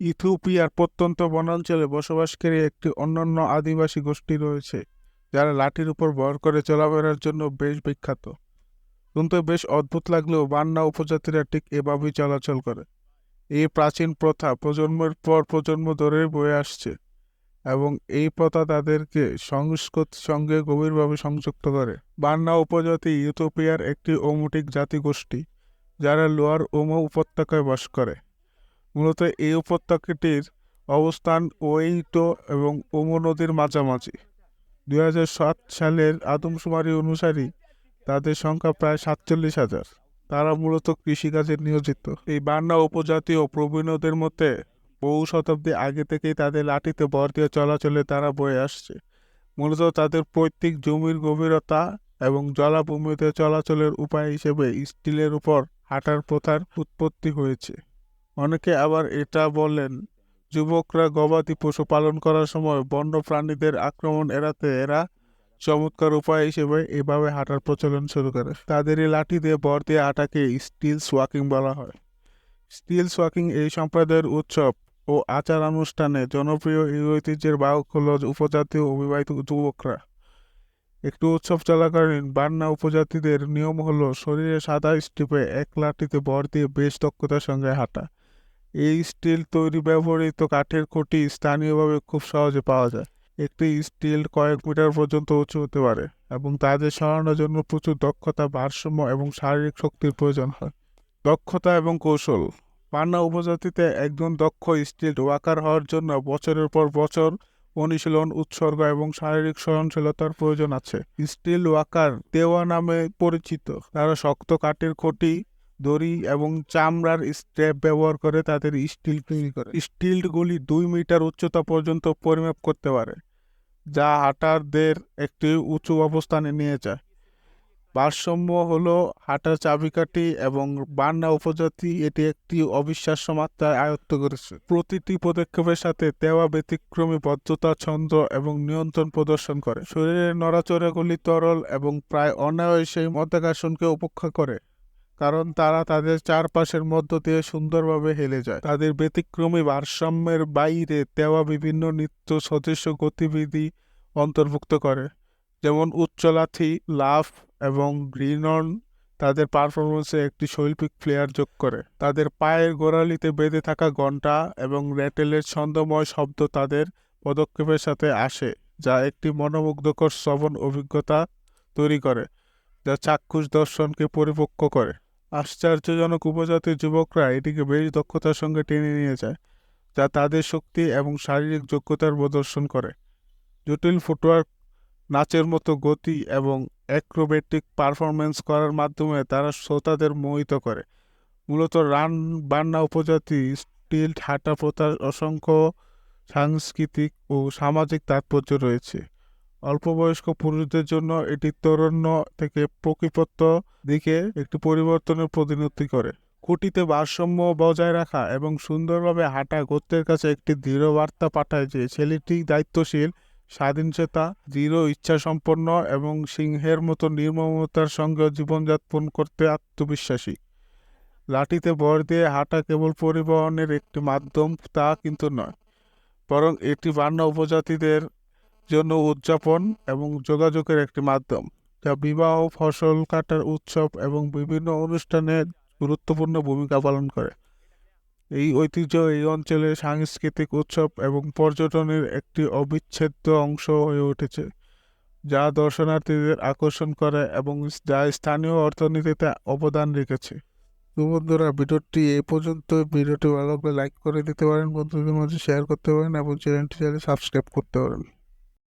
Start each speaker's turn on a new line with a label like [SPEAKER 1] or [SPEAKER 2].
[SPEAKER 1] ইথিওপিয়ার প্রত্যন্ত বনাঞ্চলে বসবাসকারী একটি অনন্য আদিবাসী গোষ্ঠী রয়েছে, যারা লাঠির উপর ভর করে চলাফেরার জন্য বেশ বিখ্যাত। শুনতে বেশ অদ্ভুত লাগলেও বান্না উপজাতিরা ঠিক এভাবেই চলাচল করে। এই প্রাচীন প্রথা প্রজন্মের পর প্রজন্ম ধরে বয়ে আসছে এবং এই প্রথা তাদেরকে সংস্কৃতির সঙ্গে গভীরভাবে সংযুক্ত করে। বান্না উপজাতি ইথিওপিয়ার একটি ওমোটিক জাতিগোষ্ঠী, যারা লোয়ার ওমো উপত্যকায় বাস করে। মূলত এই উপত্যকাটির অবস্থান ওয়েইটো এবং ওমো নদীর মাঝামাঝি। 2007 সালের আদমশুমারি অনুসারে তাদের সংখ্যা প্রায় 47,000। তারা মূলত কৃষিকাজে নিয়োজিত। এই বান্না উপজাতীয় প্রবীণদের মতে বহু শতাব্দী আগে থেকেই তাদের লাঠিতে ভর দিয়ে চলাচলে তারা বয়ে আসছে। মূলত তাদের পৈতৃক জমির গভীরতা এবং জলাভূমিতে চলাচলের উপায় হিসেবে স্টিলের উপর হাঁটার প্রথার উৎপত্তি হয়েছে। অনেকে আবার এটা বলেন, যুবকরা গবাদি পশু পালন করার সময় বন্য প্রাণীদের আক্রমণ এড়াতে এরা চমৎকার উপায় হিসেবে এভাবে হাঁটার প্রচলন শুরু করে। তাদের এই লাঠি দিয়ে ভর দিয়ে হাঁটাকে স্টিলস ওয়াকিং বলা হয়। স্টিলস ওয়াকিং এই সম্প্রদায়ের উৎসব ও আচার অনুষ্ঠানে জনপ্রিয়। এই ঐতিহ্যের বাহক হল উপজাতীয় অবিবাহিত যুবকরা। একটি উৎসব চলাকালীন বান্না উপজাতিদের নিয়ম হলো শরীরে সাদা স্ট্রিপে এক লাঠিতে ভর দিয়ে বেশ দক্ষতার সঙ্গে হাঁটা। এই স্টিল তৈরি ব্যবহৃত কাঠের খুঁটি স্থানীয়ভাবে খুব সহজে পাওয়া যায়। একটি স্টিল কয়েক মিটার পর্যন্ত উঁচু হতে পারে এবং তাদের সরানোর জন্য প্রচুর দক্ষতা, ভারসাম্য এবং শারীরিক শক্তির প্রয়োজন হয়। দক্ষতা এবং কৌশল। পান্না উপজাতিতে একজন দক্ষ স্টিল ওয়াকার হওয়ার জন্য বছরের পর বছর অনুশীলন, উৎসর্গ এবং শারীরিক সহনশীলতার প্রয়োজন আছে। স্টিল ওয়াকার তেওয়া নামে পরিচিত। তারা শক্ত কাঠের খুঁটি, দড়ি এবং চামড়ার স্ট্র্যাপ ব্যবহার করে তাদের স্টিল তৈরি করে। স্টিলগুলি 2 মিটার উচ্চতা পর্যন্ত পরিমাপ করতে পারে, যা হাঁটারদের একটি উঁচু অবস্থানে নিয়ে যায়। ভারসাম্য হলো হাঁটার চাবিকাঠি এবং বান্না উপজাতি এটি একটি অবিশ্বাস্য মাত্রায় আয়ত্ত করেছে। প্রতিটি পদক্ষেপের সাথে তেওয়া ব্যতিক্রমী বদ্ধতা, ছন্দ এবং নিয়ন্ত্রণ প্রদর্শন করে। শরীরের নড়াচড়াগুলি তরল এবং প্রায় অনায়াসেই মাধ্যাকর্ষণকে উপেক্ষা করে, কারণ তারা তাদের চারপাশের মধ্য দিয়ে সুন্দরভাবে হেলে যায়। তাদের ব্যতিক্রমী ভারসাম্যের বাইরে তেওয়া বিভিন্ন নৃত্য সদৃশ গতিবিধি অন্তর্ভুক্ত করে, যেমন উচ্চ লাথি, লাফ এবং গ্রিনন তাদের পারফরমেন্সে একটি শৈল্পিক ফ্লেয়ার যোগ করে। তাদের পায়ের গোড়ালিতে বেঁধে থাকা ঘণ্টা এবং র্যাটেলের ছন্দময় শব্দ তাদের পদক্ষেপের সাথে আসে, যা একটি মনোমুগ্ধকর শ্রবণ অভিজ্ঞতা তৈরি করে, যা চাক্ষুষ দর্শনকে পরিপক্ক করে। আশ্চর্যজনক উপজাতির যুবকরা এটিকে বেশ দক্ষতার সঙ্গে টেনে নিয়ে যায়, যা তাদের শক্তি এবং শারীরিক যোগ্যতার প্রদর্শন করে। জটিল ফুটওয়ার্ক, নাচের মতো গতি এবং অ্যাক্রোবেটিক পারফরমেন্স করার মাধ্যমে তারা শ্রোতাদের মোহিত করে। মূলত বান্না উপজাতি স্টিল হাঁটা প্রথার অসংখ্য সাংস্কৃতিক ও সামাজিক তাৎপর্য রয়েছে। অল্পবয়স্ক পুরুষদের জন্য এটি তরুণ থেকে প্রকৃতিদত্ত দিকে একটি পরিবর্তনের প্রতিনিধিত্ব করে। খুঁটিতে ভারসাম্য বজায় রাখা এবং সুন্দরভাবে হাঁটা গোত্রের কাছে একটি দৃঢ় বার্তা পাঠায় যে ছেলেটি দায়িত্বশীল, স্বাধীনচেতা, দৃঢ় ইচ্ছাসম্পন্ন এবং সিংহের মতো নির্মমতার সঙ্গে জীবনযাপন করতে আত্মবিশ্বাসী। লাঠিতে ভর দিয়ে হাঁটা কেবল পরিবহনের একটি মাধ্যম তা কিন্তু নয়, বরং এটি বান্না উপজাতিদের জন্য উদযাপন এবং যোগাযোগের একটি মাধ্যম, যা বিবাহ, ফসল কাটার উৎসব এবং বিভিন্ন অনুষ্ঠানে গুরুত্বপূর্ণ ভূমিকা পালন করে। এই ঐতিহ্য এই অঞ্চলের সাংস্কৃতিক উৎসব এবং পর্যটনের একটি অবিচ্ছেদ্য অংশ হয়ে উঠেছে, যা দর্শনার্থীদের আকর্ষণ করে এবং যা স্থানীয় অর্থনীতিতে অবদান রেখেছে। তো বন্ধুরা, ভিডিওটি এই পর্যন্ত। ভিডিওটি ভালো লাগলে লাইক করে দিতে পারেন, বন্ধুদের মাঝে শেয়ার করতে পারেন এবং চ্যানেলটি সাবস্ক্রাইব করতে পারেন।